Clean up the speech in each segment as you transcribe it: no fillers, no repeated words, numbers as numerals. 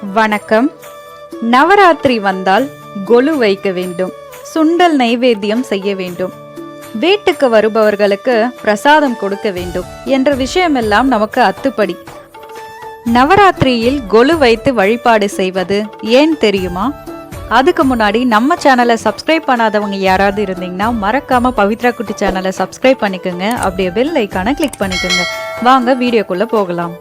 வணக்கம். நவராத்திரி வந்தால் கொலு வைக்க வேண்டும், சுண்டல் நைவேத்தியம் செய்ய வேண்டும், வீட்டுக்கு வருபவர்களுக்கு பிரசாதம் கொடுக்க வேண்டும் என்ற விஷயமெல்லாம் நமக்கு அத்துப்படி. நவராத்திரியில் கொலு வைத்து வழிபாடு செய்வது ஏன் தெரியுமா? அதுக்கு முன்னாடி நம்ம சேனலை சப்ஸ்கிரைப் பண்ணாதவங்க யாராவது இருந்தீங்கன்னா மறக்காம பவித்ரா குட்டி சேனலை சப்ஸ்கிரைப் பண்ணிக்கோங்க. அப்படியே பெல் ஐக்கானை கிளிக் பண்ணிக்கோங்க. வாங்க வீடியோக்குள்ள போகலாம்.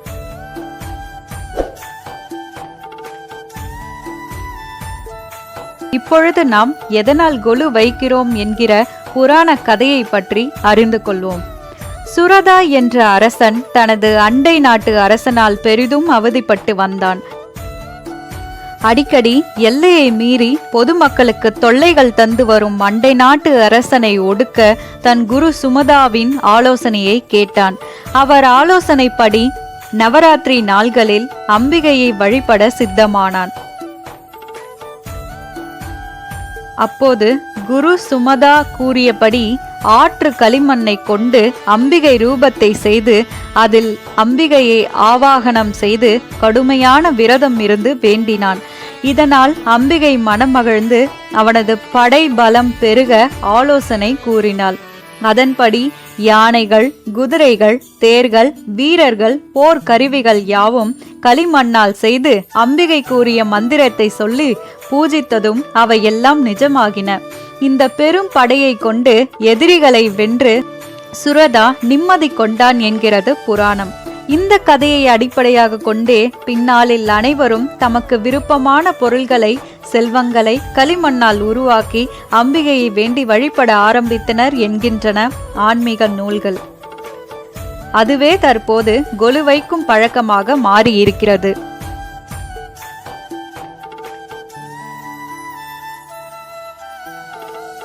இப்பொழுது நாம் எதனால் கொலு வைக்கிறோம் என்கிற புராண கதையை பற்றி அறிந்து கொள்வோம். சுரதா என்ற அரசன் தனது அண்டை நாட்டு அரசனால் பெரிதும் அவதிப்பட்டு வந்தான். அடிக்கடி எல்லையை மீறி பொதுமக்களுக்கு தொல்லைகள் தந்து வரும் அண்டை நாட்டு அரசனை ஒடுக்க தன் குரு சுமதாவின் ஆலோசனையை கேட்டான். அவர் ஆலோசனைப்படி நவராத்திரி நாள்களில் அம்பிகையை வழிபட சித்தமானான். அப்போது குரு சுமதா கூறியபடி ஆற்று களிமண்ணை கொண்டு அம்பிகை ரூபத்தை செய்து அதில் அம்பிகையை ஆவாகனம் செய்து கடுமையான விரதம் இருந்து வேண்டினான். இதனால் அம்பிகை மனமகிழ்ந்து அவனது படை பலம் பெருக ஆலோசனை கூறினாள். அதன்படி யானைகள், குதிரைகள், தேர்கள், வீரர்கள், போர் கருவிகள் யாவும் களிமண்ணால் செய்து அம்பிகை கூறிய மந்திரத்தை சொல்லி பூஜித்ததும் அவையெல்லாம் நிஜமாகின. இந்த பெரும் படையை கொண்டு எதிரிகளை வென்று சுரதா நிம்மதி கொண்டான் என்கிறது புராணம். இந்த கதையை அடிப்படையாக கொண்டே பின்னாளில் அனைவரும் தமக்கு விருப்பமான பொருள்களை, செல்வங்களை களிமண்ணால் உருவாக்கி அம்பிகையை வேண்டி வழிபட ஆரம்பித்தனர் என்கின்றன ஆன்மீக நூல்கள். அதுவே தற்போது கொலு வைக்கும் பழக்கமாக மாறியிருக்கிறது.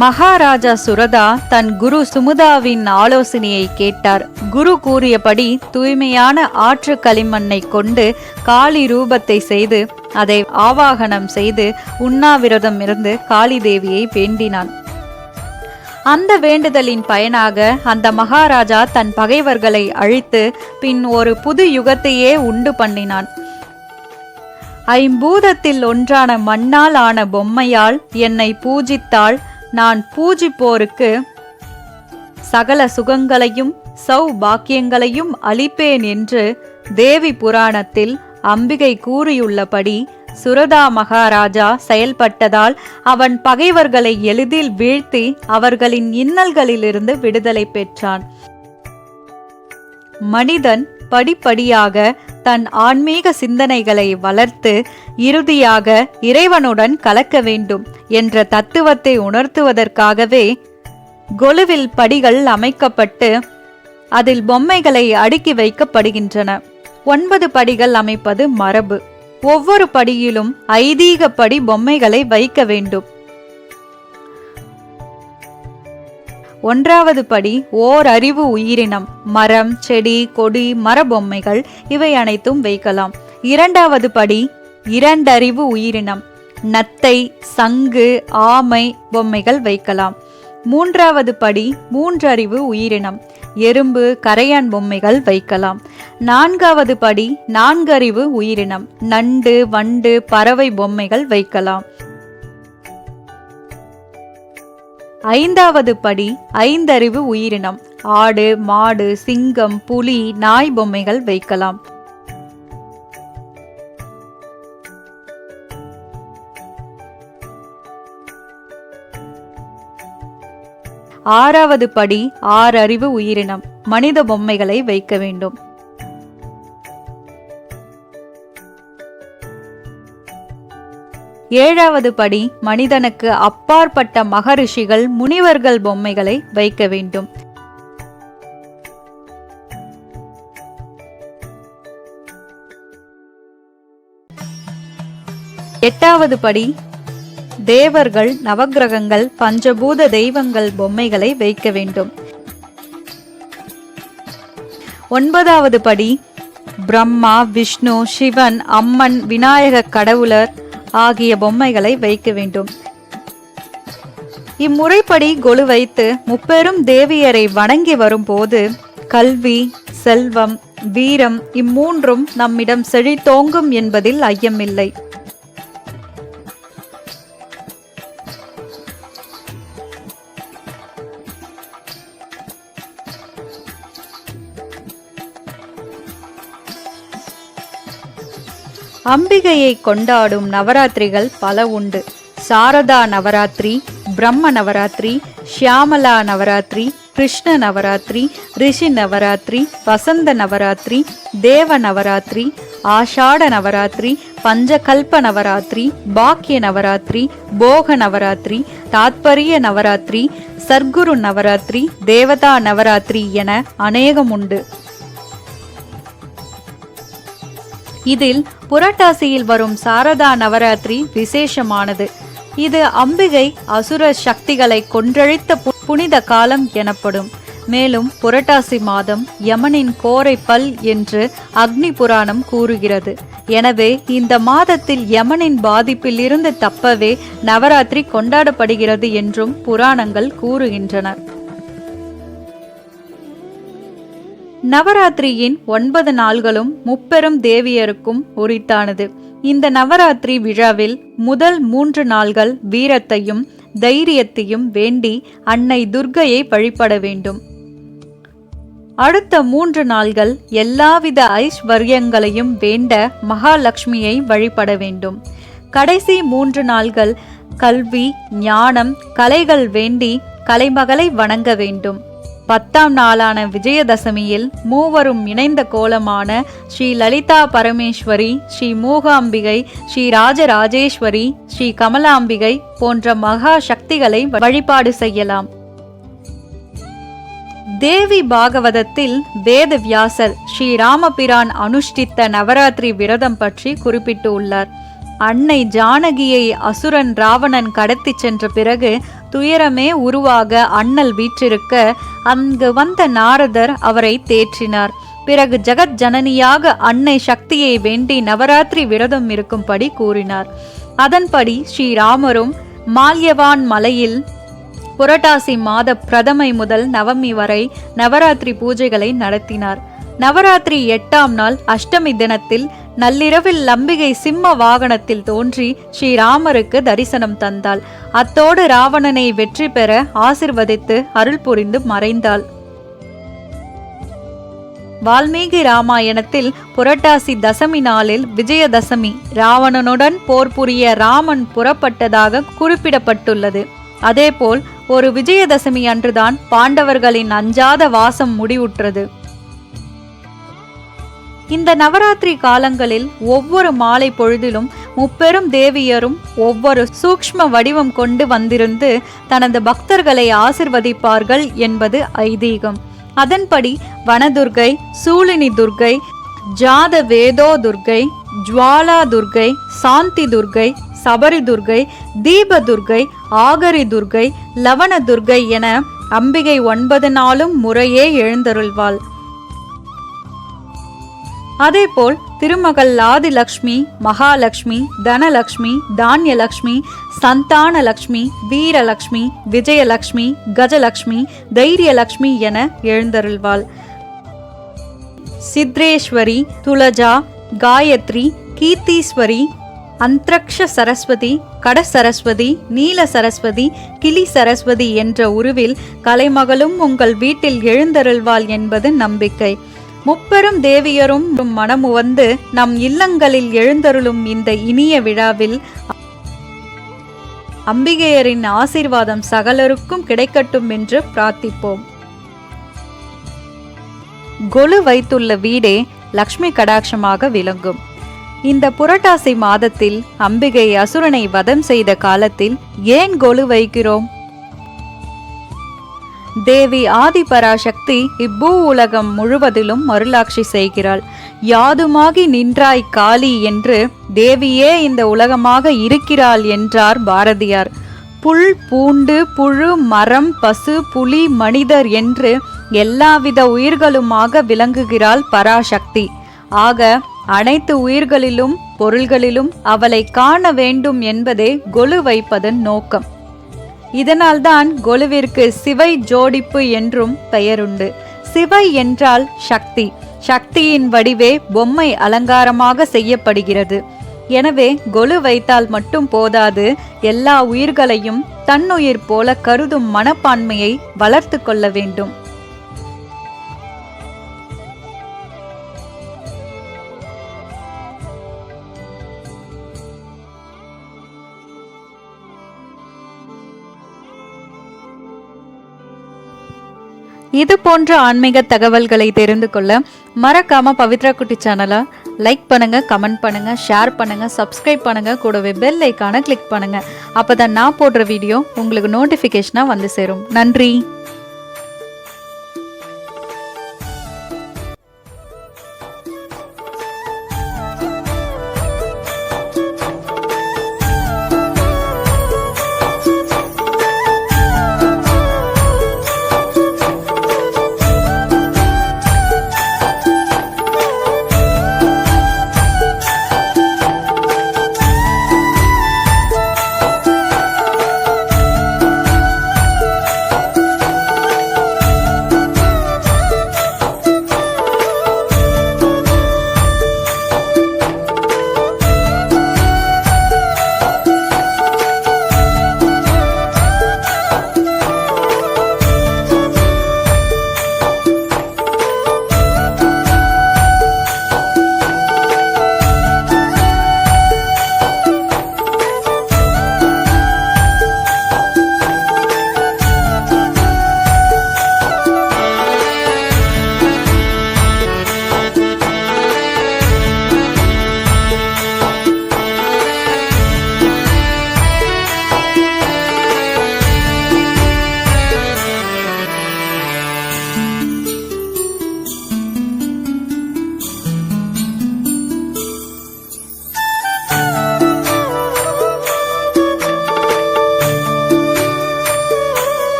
மகாராஜா சுரதா தன் குரு சுமுதாவின் ஆலோசனையை கேட்டார். குரு கூறியபடி தூய்மையான ஆற்று களிமண்ணை கொண்டு காளி ரூபத்தை செய்து அதை ஆவாகனம் செய்து உண்ணாவிரதம் இருந்து காளி தேவியை வேண்டினான். அந்த வேண்டுதலின் பயனாக அந்த மகாராஜா தன் பகைவர்களை அழித்து பின் ஒரு புது யுகத்தையே உண்டு பண்ணினான். ஐம்பூதத்தில் ஒன்றான மண்ணால் ஆன பொம்மையால் என்னை பூஜித்தால் நான் பூஜிப்போருக்கு சகல சுகங்களையும் சௌபாக்கியங்களையும் அளிப்பேன் என்று தேவி புராணத்தில் அம்பிகை கூறியுள்ளபடி சுரதா மகாராஜா செயல்பட்டதால் அவன் பகைவர்களை எளிதில் வீழ்த்தி அவர்களின் இன்னல்களிலிருந்து விடுதலை பெற்றான். மனிதன் படிப்படியாக தன் ஆன்மீக சிந்தனைகளை வளர்த்து இறுதியாக இறைவனுடன் கலக்க வேண்டும் என்ற தத்துவத்தை உணர்த்துவதற்காகவே கொலுவில் படிகள் அமைக்கப்பட்டு அதில் பொம்மைகளை அடுக்கி வைக்கப்படுகின்றன. 9 படிகள் அமைப்பது மரபு. ஒவ்வொரு படியிலும் ஐதீகப்படி பொம்மைகளை வைக்க வேண்டும். 1வது படி ஓர் அறிவு உயிரினம், மரம், செடி, கொடி, மரபொம்மைகள் இவை அனைத்தும் வைக்கலாம். 2வது படி 2 அறிவு உயிரினம், நத்தை, சங்கு, ஆமை பொம்மைகள் வைக்கலாம். 3வது படி 3 அறிவு உயிரினம், எறும்பு, கரையான் பொம்மைகள் வைக்கலாம். 4வது படி 4 அறிவு உயிரினம், நண்டு, வண்டு, பறவை பொம்மைகள் வைக்கலாம். 5வது படி 5 அறிவு உயிரினம், ஆடு, மாடு, சிங்கம், புலி, நாய் பொம்மைகள் வைக்கலாம். 6வது படி 6 அறிவு உயிரினம், மனித பொம்மைகளை வைக்க வேண்டும். 7வது படி மனிதனுக்கு அப்பாற்பட்ட மகரிஷிகள், முனிவர்கள் பொம்மைகளை வைக்க வேண்டும். 8வது படி தேவர்கள், நவக்கிரகங்கள், பஞ்சபூத தெய்வங்கள் பொம்மைகளை வைக்க வேண்டும். 9வது படி பிரம்மா, விஷ்ணு, சிவன், அம்மன், விநாயக கடவுளர் ஆகிய பொம்மைகளை வைக்க வேண்டும். இம்முறைப்படி கொலு வைத்து முப்பெரும் தேவியரை வணங்கி வரும்போது கல்வி, செல்வம், வீரம் இம்மூன்றும் நம்மிடம் செழித்தோங்கும் என்பதில் ஐயமில்லை. அம்பிகையை கொண்டாடும் நவராத்திரிகள் பல உண்டு. சாரதா நவராத்திரி, பிரம்ம நவராத்திரி, ஷியாமலா நவராத்திரி, கிருஷ்ண நவராத்திரி, ரிஷி நவராத்திரி, வசந்த நவராத்திரி, தேவ நவராத்திரி, ஆஷாட நவராத்திரி, பஞ்சகல்ப நவராத்திரி, பாக்கிய நவராத்திரி, போக நவராத்திரி, தாத்பரிய நவராத்திரி, சர்க்குரு நவராத்திரி, தேவதா நவராத்திரி என அநேகம் உண்டு. இதில் புரட்டாசியில் வரும் சாரதா நவராத்திரி விசேஷமானது. இது அம்பிகை அசுர சக்திகளை கொன்றழித்த புனித காலம் எனப்படும். மேலும் புரட்டாசி மாதம் யமனின் கோரை பல் என்று அக்னி புராணம் கூறுகிறது. எனவே இந்த மாதத்தில் யமனின் பாதிப்பில் இருந்து தப்பவே நவராத்திரி கொண்டாடப்படுகிறது என்றும் புராணங்கள் கூறுகின்றன. நவராத்திரியின் 9 நாள்களும் முப்பெரும் தேவியருக்கும் உரித்தானது. இந்த நவராத்திரி விழாவில் முதல் 3 நாள்கள் வீரத்தையும் தைரியத்தையும் வேண்டி அன்னை துர்க்கையை வழிபட வேண்டும். அடுத்த 3 நாள்கள் எல்லாவித ஐஸ்வர்யங்களையும் வேண்ட மகாலட்சுமியை வழிபட வேண்டும். கடைசி 3 நாள்கள் கல்வி, ஞானம், கலைகள் வேண்டி கலைமகளை வணங்க வேண்டும். 10ஆம் நாளான விஜயதசமியில் மூவரும் இணைந்த கோலமான ஸ்ரீ லலிதா பரமேஸ்வரி, ஸ்ரீ மூகாம்பிகை, ஸ்ரீ ராஜராஜேஸ்வரி, ஸ்ரீ கமலாம்பிகை போன்ற மகா சக்திகளை வழிபாடு செய்யலாம். தேவி பாகவதத்தில் வேத வியாசர் ஸ்ரீ ராமபிரான் அனுஷ்டித்த நவராத்திரி விரதம் பற்றி குறிப்பிட்டு உள்ளார். அன்னை ஜானகியை அசுரன் ராவணன் கடத்தி சென்ற பிறகு துயரமே உருவாக அண்ணல் வீற்றிருக்க அங்கு வந்த நாரதர் அவரை தேற்றினார். பிறகு ஜெகத் ஜனனியாக அன்னை சக்தியை வேண்டி நவராத்திரி விரதம் இருக்கும்படி கூறினார். அதன்படி ஸ்ரீராமரும் மால்யவான் மலையில் புரட்டாசி மாத பிரதமை முதல் நவமி வரை நவராத்திரி பூஜைகளை நடத்தினார். நவராத்திரி 8ஆம் நாள் அஷ்டமி தினத்தில் நள்ளிரவில் அம்பிகை சிம்ம வாகனத்தில் தோன்றி ஸ்ரீராமருக்கு தரிசனம் தந்தாள். அத்தோடு ராவணனை வெற்றி பெற ஆசிர்வதித்து அருள் புரிந்து மறைந்தாள். வால்மீகி ராமாயணத்தில் புரட்டாசி தசமி நாளில் விஜயதசமி ராவணனுடன் போர் புரிய ராமன் புறப்பட்டதாக குறிப்பிடப்பட்டுள்ளது. அதேபோல் ஒரு விஜயதசமி அன்றுதான் பாண்டவர்களின் அஞ்சாத வாசம் முடிவுற்றது. இந்த நவராத்திரி காலங்களில் ஒவ்வொரு மாலை பொழுதிலும் முப்பெரும் தேவியரும் ஒவ்வொரு சூக்ஷ்ம வடிவம் கொண்டு வந்திருந்து தனது பக்தர்களை ஆசிர்வதிப்பார்கள் என்பது ஐதீகம். அதன்படி வனதுர்கை, சூலினி துர்கை, ஜாத வேதோ துர்கை, ஜுவாலா துர்கை, சாந்தி துர்கை, சபரி துர்கை, தீப துர்கை, ஆகரி துர்கை, லவண துர்கை என அம்பிகை 9 நாளும் முறையே எழுந்தருள்வாள். அதேபோல் திருமகள் ஆதிலக்ஷ்மி, மகாலட்சுமி, தனலக்ஷ்மி, தானியலக்ஷ்மி, சந்தானலக்ஷ்மி, வீரலக்ஷ்மி, விஜயலக்ஷ்மி, கஜலக்ஷ்மி, தைரியலக்ஷ்மி என எழுந்தருள்வாள். சித்ரேஸ்வரி, துலஜா, காயத்ரி, கீர்த்தீஸ்வரி, அந்தரக்ஷ சரஸ்வதி, கட சரஸ்வதி, நீல சரஸ்வதி, கிளி சரஸ்வதி என்ற உருவில் கலைமகளும் உங்கள் வீட்டில் எழுந்தருள்வாள் என்பது நம்பிக்கை. முப்பெரும் தேவியரும் மனமுவந்து நம் இல்லங்களில் எழுந்தருளும் இந்த இனிய விழாவில் அம்பிகையரின் ஆசீர்வாதம் சகலருக்கும் கிடைக்கட்டும் என்று பிரார்த்திப்போம். கொலு வைத்துள்ள வீடே லக்ஷ்மி கடாட்சமாக விளங்கும். இந்த புரட்டாசி மாதத்தில் அம்பிகை அசுரனை வதம் செய்த காலத்தில் ஏன் கொலு வைக்கிறோம்? தேவி ஆதிபராசக்தி இப்பூ உலகம் முழுவதிலும் அருளாட்சி செய்கிறாள். யாதுமாகி நின்றாய் காளி என்று தேவியே இந்த உலகமாக இருக்கிறாள் என்றார் பாரதியார். புல், பூண்டு, புழு, மரம், பசு, புலி, மனிதர் என்று எல்லாவித உயிர்களுமாக விளங்குகிறாள் பராசக்தி. ஆக அனைத்து உயிர்களிலும் பொருள்களிலும் அவளை காண வேண்டும் என்பதே கொலு வைப்பதன் நோக்கம். இதனால்தான் கொலுவிற்கு சிவை ஜோடிப்பு என்றும் பெயருண்டு. சிவை என்றால் சக்தி. சக்தியின் வடிவே பொம்மை அலங்காரமாக செய்யப்படுகிறது. எனவே கொலு வைத்தால் மட்டும் போதாது, எல்லா உயிர்களையும் தன்னுயிர் போல கருதும் மனப்பான்மையை வளர்த்து கொள்ள வேண்டும். இது போன்ற ஆன்மீக தகவல்களை தெரிந்து கொள்ள மறக்காம பவித்ரா குட்டி சேனலை லைக் பண்ணுங்க, கமெண்ட் பண்ணுங்க, ஷேர் பண்ணுங்க, சப்ஸ்கிரைப் பண்ணுங்க, கூடவே பெல் ஐக்கானை கிளிக் பண்ணுங்க. அப்பதான் நான் போடுற வீடியோ உங்களுக்கு நோட்டிஃபிகேஷனா வந்து சேரும். நன்றி.